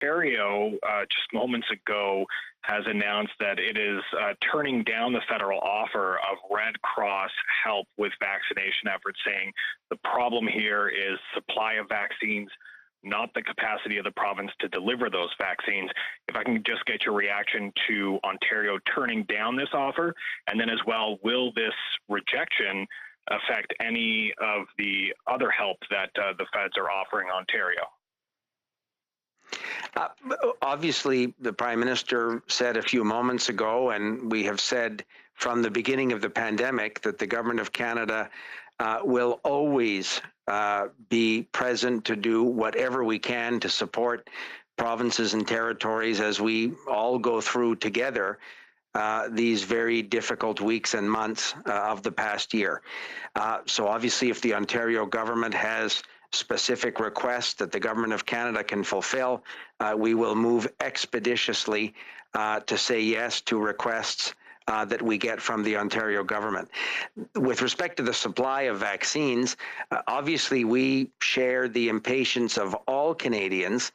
Ontario, just moments ago, has announced that it is turning down the federal offer of Red Cross help with vaccination efforts, saying the problem here is supply of vaccines, not the capacity of the province to deliver those vaccines. If I can just get your reaction to Ontario turning down this offer, and then as well, will this rejection affect any of the other help that the feds are offering Ontario? Obviously, the Prime Minister said a few moments ago, and we have said from the beginning of the pandemic, that the Government of Canada will always be present to do whatever we can to support provinces and territories as we all go through together these very difficult weeks and months of the past year. So obviously, if the Ontario government has specific requests that the Government of Canada can fulfill, we will move expeditiously to say yes to requests that we get from the Ontario government. With respect to the supply of vaccines, obviously we share the impatience of all Canadians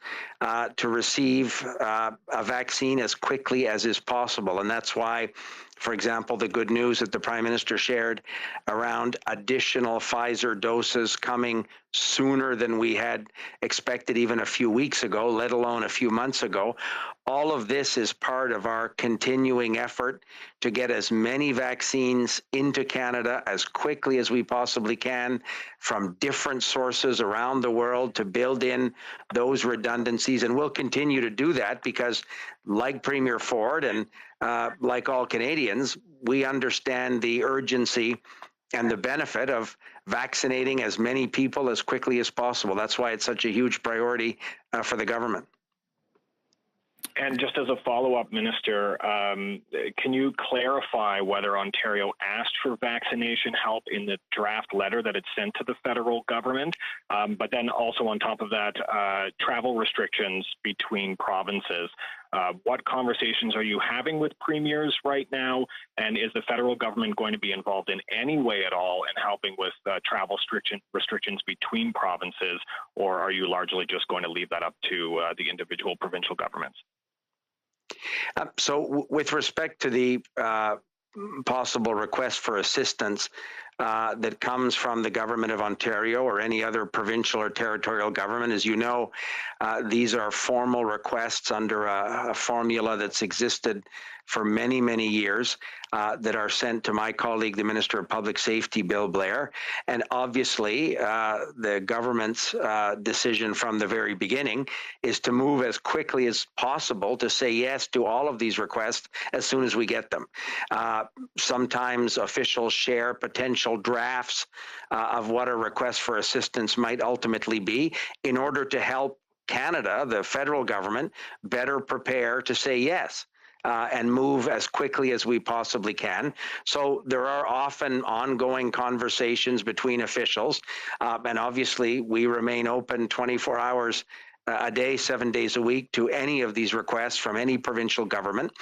to receive a vaccine as quickly as is possible. And that's why, for example, the good news that the Prime Minister shared around additional Pfizer doses coming sooner than we had expected even a few weeks ago, let alone a few months ago. All of this is part of our continuing effort to get as many vaccines into Canada as quickly as we possibly can from different sources around the world to build in those redundancies. And we'll continue to do that because, like Premier Ford and like all Canadians, we understand the urgency and the benefit of vaccinating as many people as quickly as possible. That's why it's such a huge priority for the government. And just as a follow-up, Minister, can you clarify whether Ontario asked for vaccination help in the draft letter that it sent to the federal government? But then also on top of that, travel restrictions between provinces. What conversations are you having with premiers right now? And is the federal government going to be involved in any way at all in helping with travel restrictions between provinces? Or are you largely just going to leave that up to the individual provincial governments? So with respect to the possible request for assistance that comes from the Government of Ontario or any other provincial or territorial government, as you know, these are formal requests under a formula that's existed for many, many years that are sent to my colleague, the Minister of Public Safety, Bill Blair. And obviously, the government's decision from the very beginning is to move as quickly as possible to say yes to all of these requests as soon as we get them. Sometimes officials share potential drafts of what a request for assistance might ultimately be in order to help Canada, the federal government, better prepare to say yes. And move as quickly as we possibly can. So there are often ongoing conversations between officials, and obviously we remain open 24 hours a day, 7 days a week to any of these requests from any provincial government.